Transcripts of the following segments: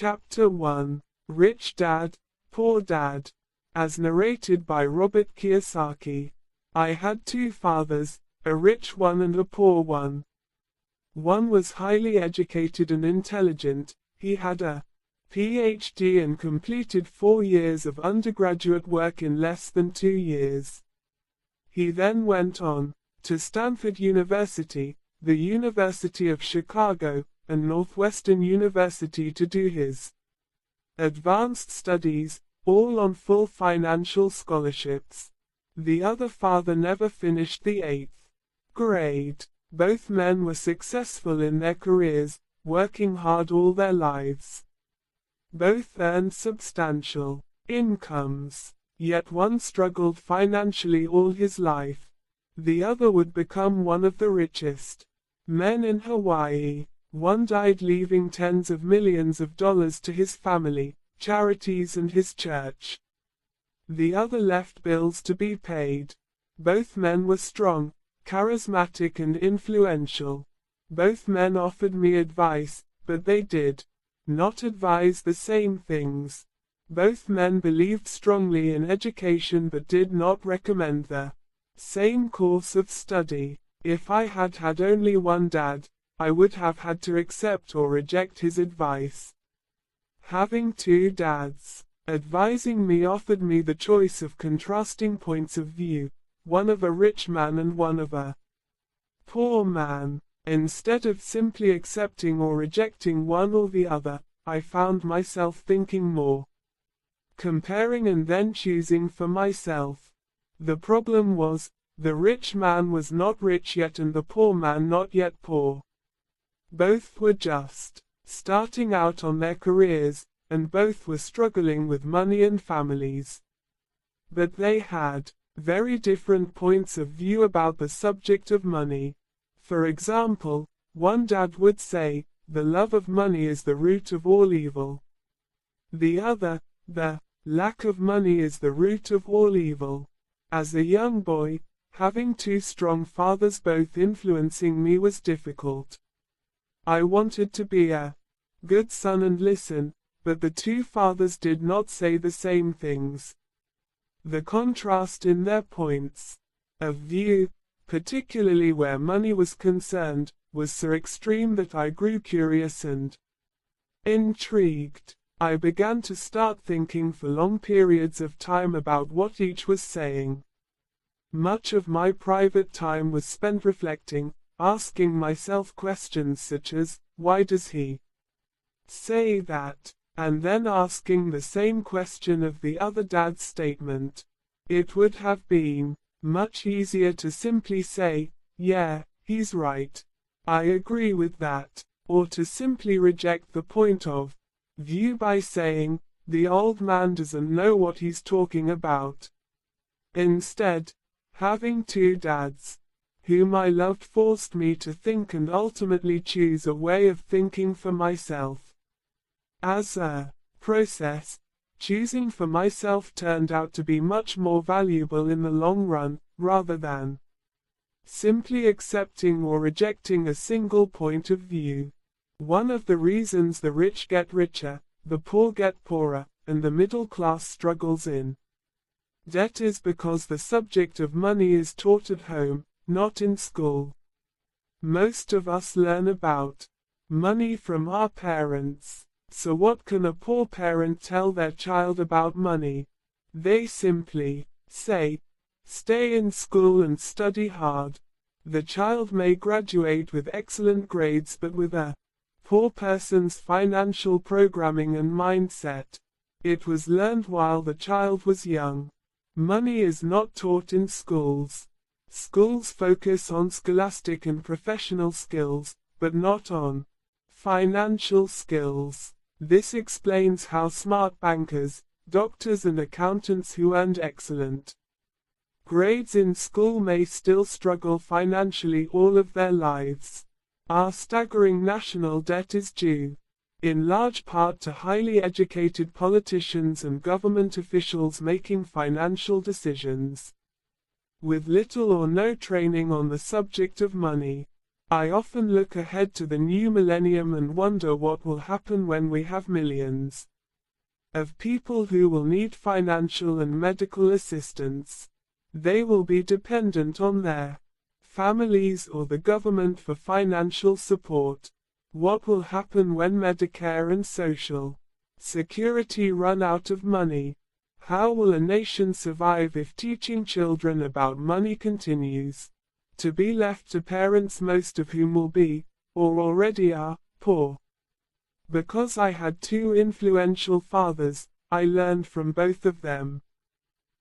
Chapter 1. Rich Dad, Poor Dad. As narrated by Robert Kiyosaki. I had two fathers, a rich one and a poor one. One was highly educated and intelligent. He had a PhD and completed 4 years of undergraduate work in less than 2 years. He then went on to Stanford University, the University of Chicago, and Northwestern University to do his advanced studies, all on full financial scholarships. The other father never finished the 8th grade. Both men were successful in their careers, working hard all their lives. Both earned substantial incomes, yet one struggled financially all his life. The other would become one of the richest men in Hawaii. One died leaving tens of millions of dollars to his family, charities and his church. The other left bills to be paid. Both men were strong, charismatic and influential. Both men offered me advice, but they did not advise the same things. Both men believed strongly in education but did not recommend the same course of study. If I had had only one dad, I would have had to accept or reject his advice. Having two dads advising me offered me the choice of contrasting points of view, one of a rich man and one of a poor man. Instead of simply accepting or rejecting one or the other, I found myself thinking more, comparing and then choosing for myself. The problem was, the rich man was not rich yet and the poor man not yet poor. Both were just starting out on their careers, and both were struggling with money and families. But they had very different points of view about the subject of money. For example, one dad would say, the love of money is the root of all evil. The other, the lack of money is the root of all evil. As a young boy, having two strong fathers both influencing me was difficult. I wanted to be a good son and listen, but the two fathers did not say the same things. The contrast in their points of view, particularly where money was concerned, was so extreme that I grew curious and intrigued. I began to start thinking for long periods of time about what each was saying. Much of my private time was spent reflecting, asking myself questions such as, why does he say that? And then asking the same question of the other dad's statement. It would have been much easier to simply say, yeah, he's right. I agree with that, or to simply reject the point of view by saying, the old man doesn't know what he's talking about. Instead, having two dads, whom I loved, forced me to think and ultimately choose a way of thinking for myself. As a process, choosing for myself turned out to be much more valuable in the long run, rather than simply accepting or rejecting a single point of view. One of the reasons the rich get richer, the poor get poorer, and the middle class struggles in debt is because the subject of money is taught at home, not in school. Most of us learn about money from our parents. So what can a poor parent tell their child about money? They simply say, stay in school and study hard. The child may graduate with excellent grades but with a poor person's financial programming and mindset. It was learned while the child was young. Money is not taught in schools. Schools focus on scholastic and professional skills, but not on financial skills. This explains how smart bankers, doctors and accountants who earned excellent grades in school may still struggle financially all of their lives. Our staggering national debt is due, in large part to highly educated politicians and government officials making financial decisions with little or no training on the subject of money. I often look ahead to the new millennium and wonder what will happen when we have millions of people who will need financial and medical assistance. They will be dependent on their families or the government for financial support. What will happen when Medicare and Social Security run out of money? How will a nation survive if teaching children about money continues to be left to parents, most of whom will be, or already are, poor? Because I had two influential fathers, I learned from both of them.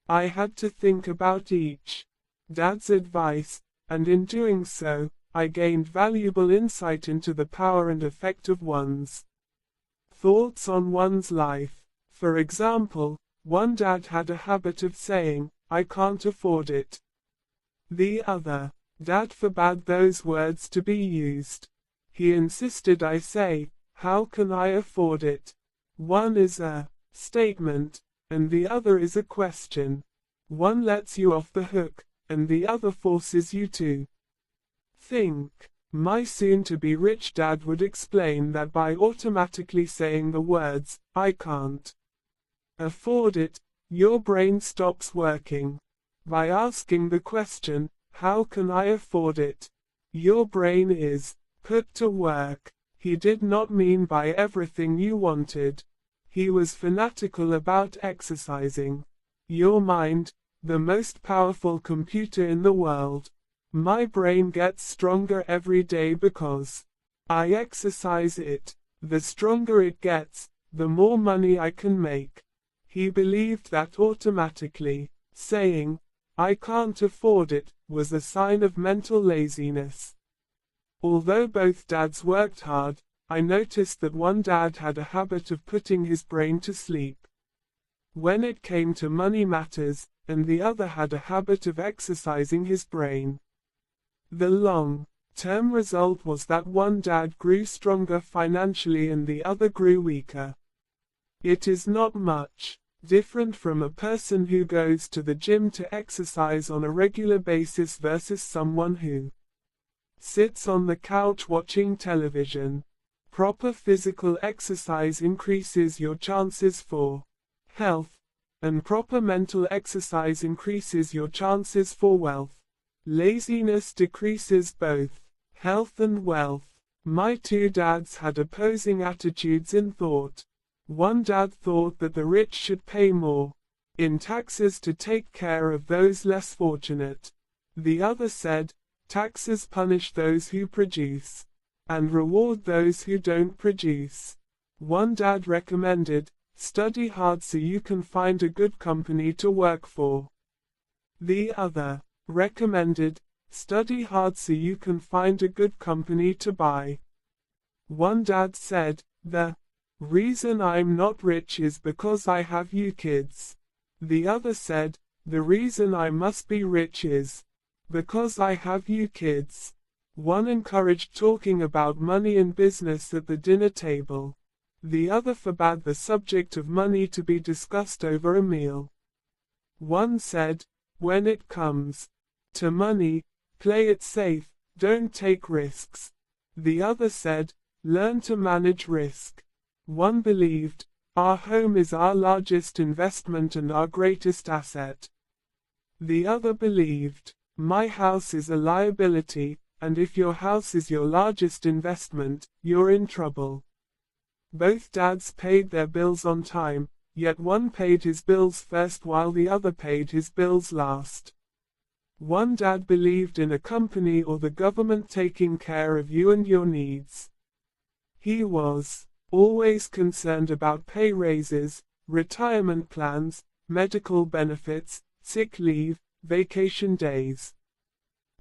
I had to think about each dad's advice, and in doing so, I gained valuable insight into the power and effect of one's thoughts on one's life. For example, one dad had a habit of saying, "I can't afford it." The other dad forbade those words to be used. He insisted I say, "How can I afford it?" One is a statement, and the other is a question. One lets you off the hook, and the other forces you to think. My soon-to-be rich dad would explain that by automatically saying the words, "I can't afford it," your brain stops working. By asking the question, "How can I afford it?" your brain is put to work. He did not mean buy everything you wanted. He was fanatical about exercising your mind, the most powerful computer in the world. My brain gets stronger every day because I exercise it. The stronger it gets, the more money I can make. He believed that automatically saying, "I can't afford it," was a sign of mental laziness. Although both dads worked hard, I noticed that one dad had a habit of putting his brain to sleep when it came to money matters, and the other had a habit of exercising his brain. The long-term result was that one dad grew stronger financially and the other grew weaker. It is not much different from a person who goes to the gym to exercise on a regular basis versus someone who sits on the couch watching television. Proper physical exercise increases your chances for health, and proper mental exercise increases your chances for wealth. Laziness decreases both health and wealth. My two dads had opposing attitudes in thought. One dad thought that the rich should pay more in taxes to take care of those less fortunate. The other said, taxes punish those who produce and reward those who don't produce. One dad recommended, study hard so you can find a good company to work for. The other recommended, study hard so you can find a good company to buy. One dad said, the reason I'm not rich is because I have you kids. The other said, the reason I must be rich is because I have you kids. One encouraged talking about money and business at the dinner table. The other forbade the subject of money to be discussed over a meal. One said, when it comes to money, play it safe, don't take risks. The other said, learn to manage risk. One believed, our home is our largest investment and our greatest asset. The other believed, my house is a liability, and if your house is your largest investment, you're in trouble. Both dads paid their bills on time, yet one paid his bills first while the other paid his bills last. One dad believed in a company or the government taking care of you and your needs. He was always concerned about pay raises, retirement plans, medical benefits, sick leave, vacation days,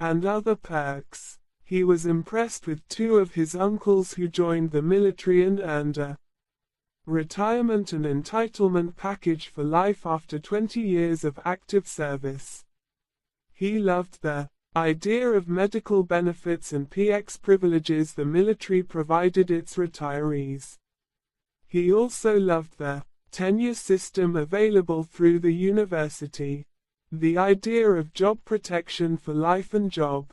and other perks. He was impressed with two of his uncles who joined the military and earned a retirement and entitlement package for life after 20 years of active service. He loved the idea of medical benefits and PX privileges the military provided its retirees. He also loved the tenure system available through the university. The idea of job protection for life and job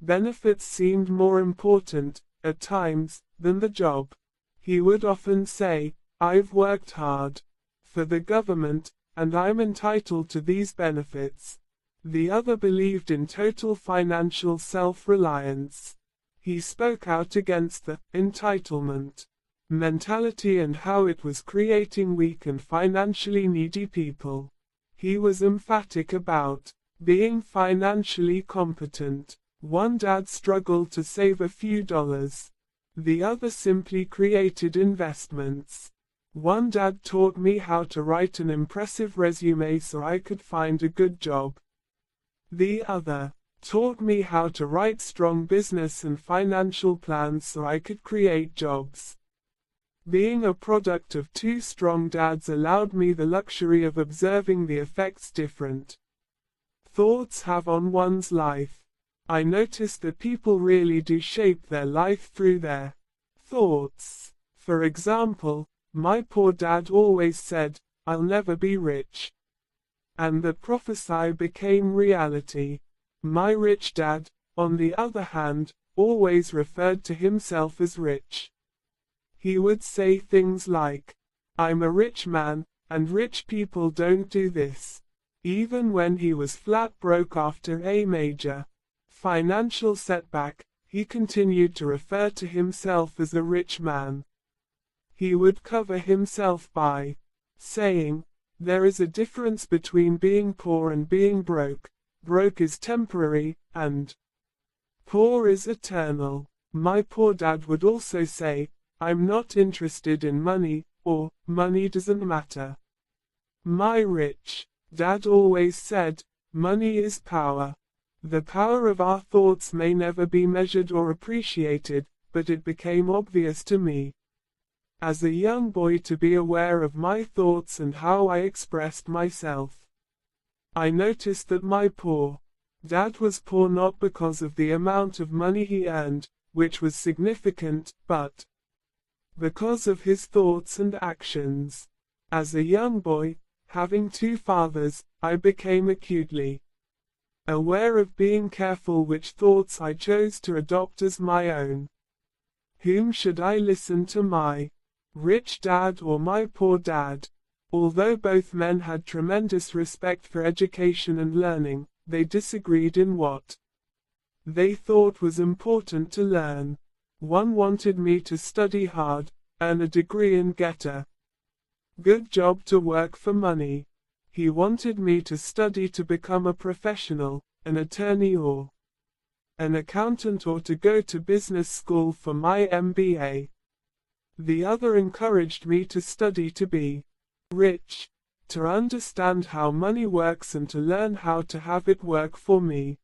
Benefits seemed more important, at times, than the job. He would often say, "I've worked hard for the government, and I'm entitled to these benefits." The other believed in total financial self-reliance. He spoke out against the entitlement mentality and how it was creating weak and financially needy people. He was emphatic about being financially competent. One dad struggled to save a few dollars. The other simply created investments. One dad taught me how to write an impressive resume so I could find a good job. The other taught me how to write strong business and financial plans so I could create jobs. Being a product of two strong dads allowed me the luxury of observing the effects different thoughts have on one's life. I noticed that people really do shape their life through their thoughts. For example, my poor dad always said, "I'll never be rich." And that prophecy became reality. My rich dad, on the other hand, always referred to himself as rich. He would say things like, "I'm a rich man, and rich people don't do this." Even when he was flat broke after a major financial setback, he continued to refer to himself as a rich man. He would cover himself by saying, "There is a difference between being poor and being broke. Broke is temporary, and poor is eternal." My poor dad would also say, "I'm not interested in money," or "Money doesn't matter." My rich dad always said, "Money is power." The power of our thoughts may never be measured or appreciated, but it became obvious to me as a young boy to be aware of my thoughts and how I expressed myself. I noticed that my poor dad was poor not because of the amount of money he earned, which was significant, but because of his thoughts and actions. As a young boy, having two fathers, I became acutely aware of being careful which thoughts I chose to adopt as my own. Whom should I listen to, my rich dad or my poor dad? Although both men had tremendous respect for education and learning, they disagreed in what they thought was important to learn. One wanted me to study hard, earn a degree and get a good job to work for money. He wanted me to study to become a professional, an attorney or an accountant, or to go to business school for my MBA. The other encouraged me to study to be rich, to understand how money works and to learn how to have it work for me.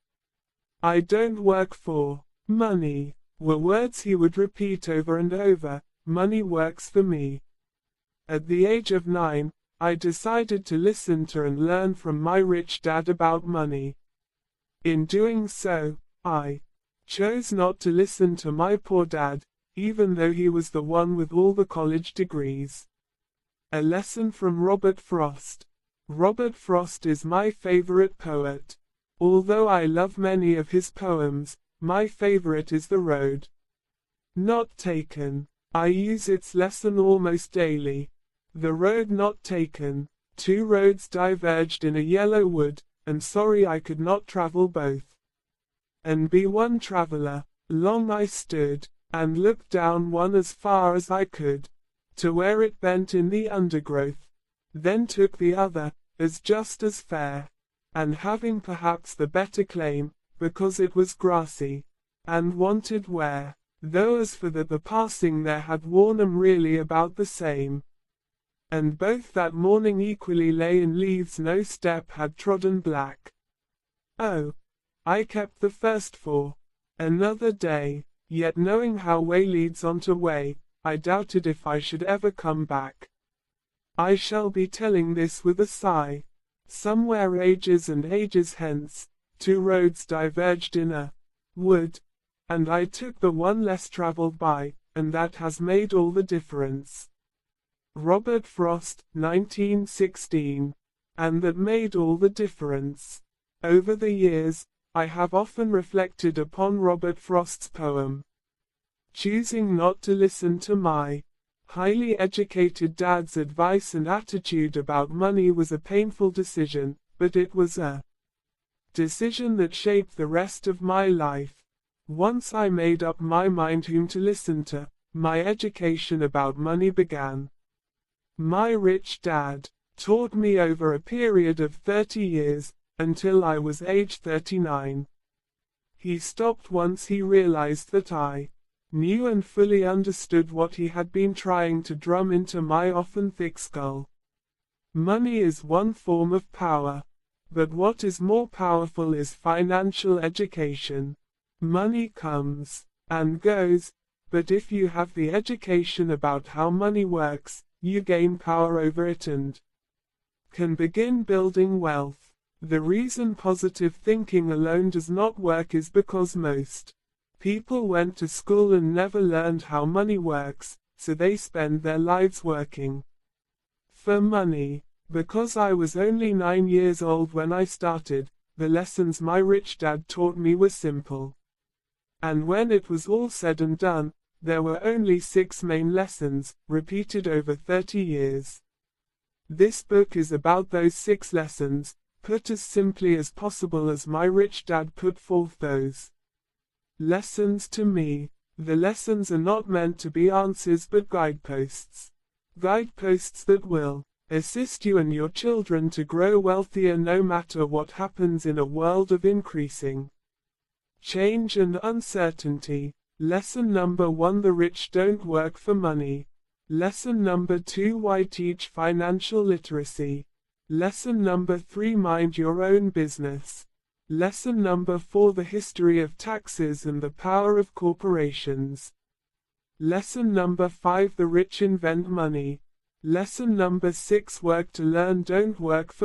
"I don't work for money," were words he would repeat over and over. "Money works for me." At the age of 9, I decided to listen to and learn from my rich dad about money. In doing so, I chose not to listen to my poor dad, even though he was the one with all the college degrees. A lesson from Robert Frost. Robert Frost is my favorite poet. Although I love many of his poems, my favorite is The Road Not Taken. I use its lesson almost daily. The road not taken. Two roads diverged in a yellow wood, and sorry I could not travel both. And be one traveler. Long I stood, and looked down one as far as I could, to where it bent in the undergrowth. Then took the other, as just as fair, and having perhaps the better claim, because it was grassy, and wanted wear. Though as for the passing there had worn 'em really about the same. And both that morning equally lay in leaves no step had trodden black. Oh, I kept the first for another day, yet knowing how way leads on to way, I doubted if I should ever come back. I shall be telling this with a sigh. Somewhere ages and ages hence, two roads diverged in a wood, and I took the one less traveled by, and that has made all the difference. Robert Frost, 1916. And that made all the difference. Over the years, I have often reflected upon Robert Frost's poem. Choosing not to listen to my highly educated dad's advice and attitude about money was a painful decision, but it was a decision that shaped the rest of my life. Once I made up my mind whom to listen to, my education about money began. My rich dad taught me over a period of 30 years, until I was age 39. He stopped once he realized that I knew and fully understood what he had been trying to drum into my often thick skull. Money is one form of power, but what is more powerful is financial education. Money comes and goes, but if you have the education about how money works, you gain power over it and can begin building wealth. The reason positive thinking alone does not work is because most people went to school and never learned how money works, so they spend their lives working for money. Because I was only 9 years old when I started, the lessons my rich dad taught me were simple. And when it was all said and done, there were only 6 main lessons, repeated over 30 years. This book is about those 6 lessons, put as simply as possible as my rich dad put forth those lessons to me. The lessons are not meant to be answers but guideposts. Guideposts that will assist you and your children to grow wealthier no matter what happens in a world of increasing change and uncertainty. Lesson number 1: The rich don't work for money. Lesson number 2: Why teach financial literacy? Lesson number 3: Mind your own business. Lesson number 4: The history of taxes and the power of corporations. Lesson number 5: The rich invent money. Lesson number 6: Work to learn, don't work for